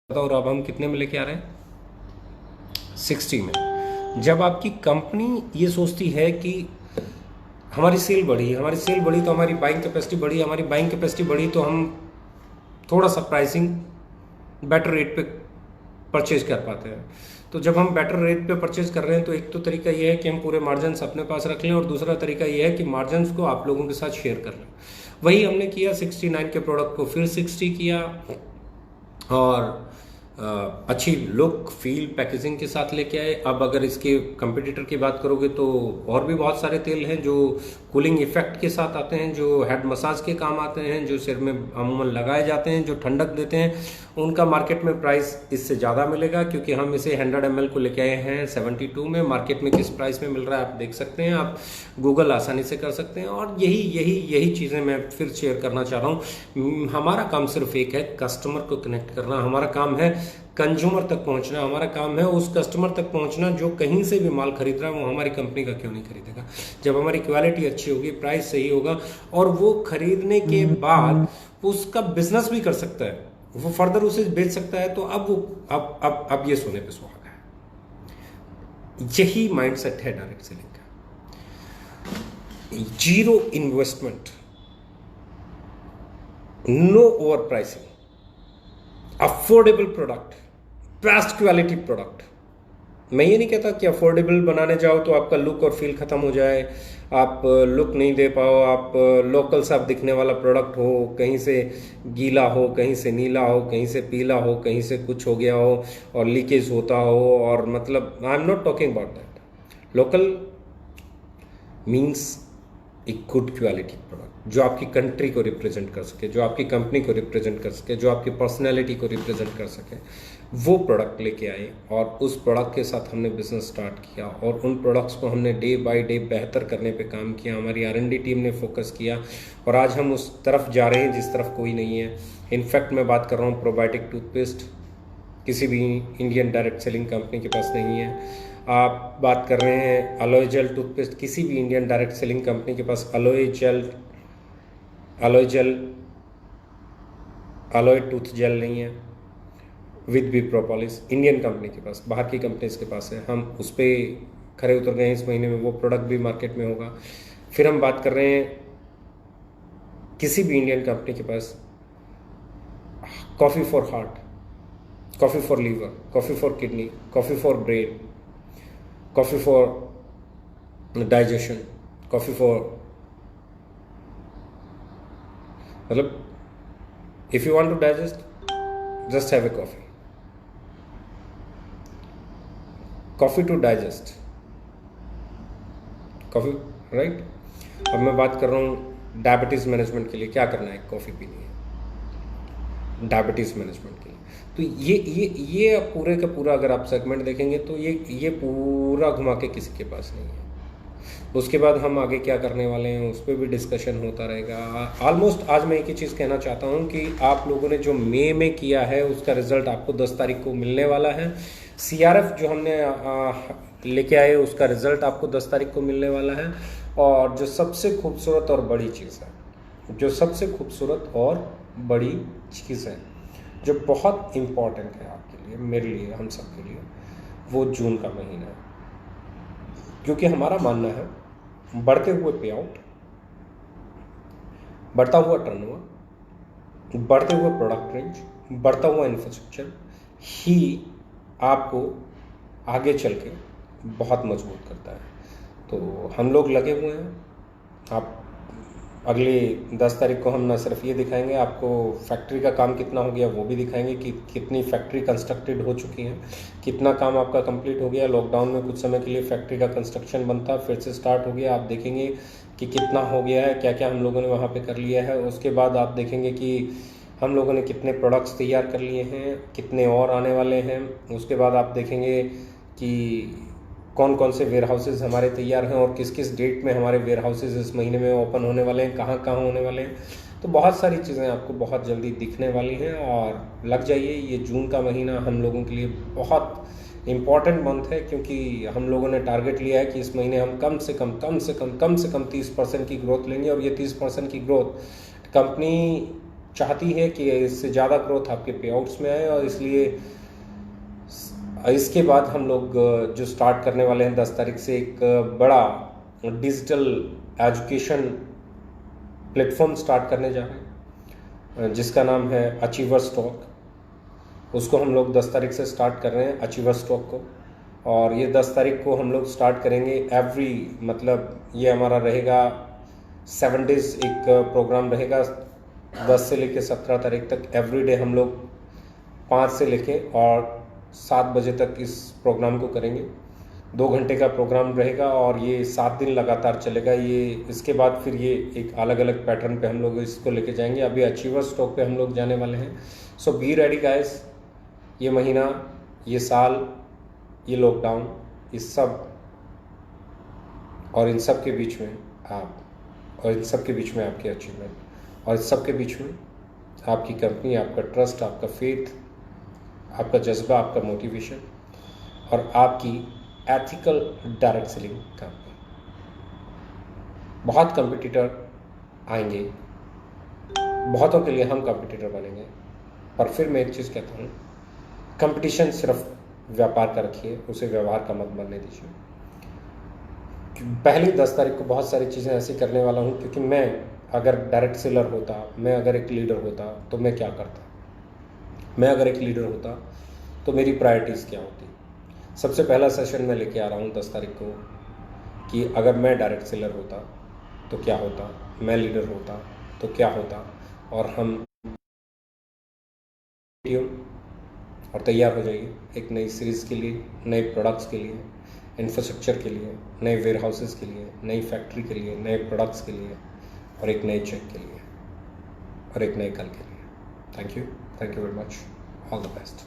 और अब हम कितने में लेके आ रहे हैं? 60 में। जब आपकी कंपनी ये सोचती है कि हमारी सेल बढ़ी, हमारी सेल बढ़ी तो हमारी बाइंग कैपेसिटी बढ़ी, हमारी बाइंग कैपेसिटी बढ़ी तो हम थोड़ा सा प्राइसिंग बेटर रेट पे परचेज कर पाते हैं। तो जब हम बेटर रेट पे परचेज कर रहे हैं तो एक तो तरीका ये है कि हम पूरे मार्जिन्स अपने पास रख लें और दूसरा तरीका ये है कि मार्जिन्स को आप लोगों के साथ शेयर कर लें। वही हमने किया, 69 के प्रोडक्ट को फिर 60 किया और अच्छी लुक, फील, पैकेजिंग के साथ लेके आए। अब अगर इसके कंपटीटर की बात करोगे तो और भी बहुत सारे तेल हैं जो कूलिंग इफेक्ट के साथ आते हैं, जो हेड मसाज के काम आते हैं, जो सिर में अमूमन लगाए जाते हैं, जो ठंडक देते हैं। उनका मार्केट में प्राइस इससे ज़्यादा मिलेगा क्योंकि हम इसे 100 ml को लेके आए हैं 72 में। मार्केट में किस प्राइस में मिल रहा है आप देख सकते हैं, आप गूगल आसानी से कर सकते हैं। और यही चीज़ें मैं फिर शेयर करना चाह रहा हूँ। हमारा काम सिर्फ एक है, कस्टमर को कनेक्ट करना। हमारा काम है कंज्यूमर तक पहुंचना, हमारा काम है उस कस्टमर तक पहुंचना जो कहीं से भी माल खरीद रहा है वो हमारी कंपनी का क्यों नहीं खरीदेगा। जब हमारी क्वालिटी अच्छी होगी, प्राइस सही होगा और वो खरीदने के बाद उसका बिजनेस भी कर सकता है, वो फर्दर उसे बेच सकता है, तो अब वो अब ये सोने पे सुहागा है। यही माइंडसेट है डायरेक्ट सेलिंग का। Zero investment, no over pricing, affordable product, best quality product. मैं ये नहीं कहता कि अफोर्डेबल बनाने जाओ तो आपका लुक और फील खत्म हो जाए, आप लुक नहीं दे पाओ, आप लोकल सा दिखने वाला प्रोडक्ट हो, कहीं से गीला हो, कहीं से नीला हो, कहीं से पीला हो, कहीं से कुछ हो गया हो और लीकेज होता हो, और मतलब I am not talking about that. Local means एक गुड क्वालिटी प्रोडक्ट जो आपकी कंट्री को रिप्रेजेंट कर सके, जो आपकी कंपनी को रिप्रेजेंट कर सके, जो आपकी पर्सनैलिटी को रिप्रेजेंट कर सके, वो प्रोडक्ट लेके आए और उस प्रोडक्ट के साथ हमने बिजनेस स्टार्ट किया और उन प्रोडक्ट्स को हमने डे बाय डे बेहतर करने पे काम किया। हमारी R&D टीम ने फोकस किया और आज हम उस तरफ जा रहे हैं जिस तरफ कोई नहीं है। इनफैक्ट मैं बात कर रहा हूँ प्रोबायोटिक टूथपेस्ट किसी भी इंडियन डायरेक्ट सेलिंग कंपनी के पास नहीं है। आप बात कर रहे हैं अलोए जेल टूथपेस्ट, किसी भी इंडियन डायरेक्ट सेलिंग कंपनी के पास अलोए टूथ जेल नहीं है with B propolis. Indian company के पास, बाहर की कंपनीज के पास है। हम उस पर खरे उतर गए हैं इस महीने में, वो प्रोडक्ट भी मार्केट में होगा। फिर हम बात कर रहे हैं किसी भी इंडियन कंपनी के पास coffee for heart, coffee for liver, coffee for kidney, coffee for brain, coffee for digestion, coffee for, मतलब if you want to digest just have a coffee to digest, coffee, right. अब मैं बात कर रहा हूँ diabetes management के लिए क्या करना है, कॉफ़ी पीनी है डायबिटीज़ मैनेजमेंट के लिए। तो ये पूरे का पूरा अगर आप सेगमेंट देखेंगे तो ये पूरा घुमा के किसी के पास नहीं है। उसके बाद हम आगे क्या करने वाले हैं उस पर भी डिस्कशन होता रहेगा। ऑलमोस्ट आज मैं एक ही चीज़ कहना चाहता हूँ कि आप लोगों ने जो मई में किया है उसका रिजल्ट आपको 10 तारीख को मिलने वाला है। CRF जो हमने लेके आए उसका रिजल्ट आपको 10 तारीख को मिलने वाला है। और जो सबसे खूबसूरत और बड़ी चीज़ है, जो सबसे खूबसूरत और बड़ी चीज़ है, जो बहुत इम्पॉर्टेंट है आपके लिए, मेरे लिए, हम सब के लिए, वो जून का महीना है। क्योंकि हमारा मानना है बढ़ते हुए पे आउट, बढ़ता हुआ टर्नओवर, बढ़ते हुए प्रोडक्ट रेंज, बढ़ता हुआ इंफ्रास्ट्रक्चर ही आपको आगे चल के बहुत मजबूत करता है। तो हम लोग लगे हुए हैं। आप अगले 10 तारीख को हम ना सिर्फ ये दिखाएंगे आपको फैक्ट्री का काम कितना हो गया, वो भी दिखाएंगे कि कितनी फैक्ट्री कंस्ट्रक्टेड हो चुकी है, कितना काम आपका कंप्लीट हो गया। लॉकडाउन में कुछ समय के लिए फैक्ट्री का कंस्ट्रक्शन बनता, फिर से स्टार्ट हो गया। आप देखेंगे कि कितना हो गया है, क्या क्या हम लोगों ने वहाँ पे कर लिया है। उसके बाद आप देखेंगे कि हम लोगों ने कितने प्रोडक्ट्स तैयार कर लिए हैं, कितने और आने वाले हैं। उसके बाद आप देखेंगे कि कौन कौन से वेयर हाउसेज़ हमारे तैयार हैं और किस किस डेट में हमारे वेयर हाउसेज़ इस महीने में ओपन होने वाले हैं, कहाँ कहाँ होने वाले हैं। तो बहुत सारी चीज़ें आपको बहुत जल्दी दिखने वाली हैं। और लग जाइए, ये जून का महीना हम लोगों के लिए बहुत इम्पॉर्टेंट मंथ है, क्योंकि हम लोगों ने टारगेट लिया है कि इस महीने हम कम से कम 30% की ग्रोथ लेंगे। और ये 30% की ग्रोथ कंपनी चाहती है कि इससे ज़्यादा ग्रोथ आपके पे आउट्स में आए। और इसलिए इसके बाद हम लोग जो स्टार्ट करने वाले हैं 10 तारीख से, एक बड़ा डिजिटल एजुकेशन प्लेटफॉर्म स्टार्ट करने जा रहे हैं जिसका नाम है अचीवर्स टॉक। उसको हम लोग 10 तारीख से स्टार्ट कर रहे हैं, अचीवर्स टॉक को। और ये 10 तारीख को हम लोग स्टार्ट करेंगे। ये हमारा रहेगा 7 डेज एक प्रोग्राम रहेगा, 10 से लेकर 17 तारीख तक। एवरीडे हम लोग 5 से लेके और 7 बजे तक इस प्रोग्राम को करेंगे। 2 घंटे का प्रोग्राम रहेगा और ये 7 दिन लगातार चलेगा। इसके बाद फिर ये एक अलग अलग पैटर्न पे हम लोग इसको लेके जाएंगे। अभी अचीवर्स टॉक पे हम लोग जाने वाले हैं। सो बी रेडी गाइस। ये महीना, ये साल, ये लॉकडाउन, इस सब और इन सब के बीच में और इन सब के बीच में आपकी अचीवमेंट, और इस सब के बीच में आपकी कंपनी, आपका ट्रस्ट, आपका फेथ, आपका जज्बा, आपका मोटिवेशन और आपकी एथिकल डायरेक्ट सेलिंग कंपनी। बहुत कंपटीटर आएंगे, बहुतों के लिए हम कंपटीटर बनेंगे। पर फिर मैं एक चीज़ कहता हूँ, कंपटीशन सिर्फ व्यापार का रखिए, उसे व्यवहार का मत बनने दीजिए। पहली 10 तारीख को बहुत सारी चीज़ें ऐसी करने वाला हूँ, क्योंकि मैं अगर डायरेक्ट सेलर होता, मैं अगर एक लीडर होता तो मैं क्या करता। मैं अगर एक लीडर होता तो मेरी प्रायोरिटीज़ क्या होती। सबसे पहला सेशन मैं लेके आ रहा हूँ 10 तारीख को कि अगर मैं डायरेक्ट सेलर होता तो क्या होता, मैं लीडर होता तो क्या होता। और हम और तैयार हो जाइए एक नई सीरीज़ के लिए, नए प्रोडक्ट्स के लिए, इंफ्रास्ट्रक्चर के लिए, नए वेयर हाउसेज़ के लिए, नई फैक्ट्री के लिए, नए प्रोडक्ट्स के लिए, और एक नए चेक के लिए, और एक नए कल के लिए। Thank you very much. All the best.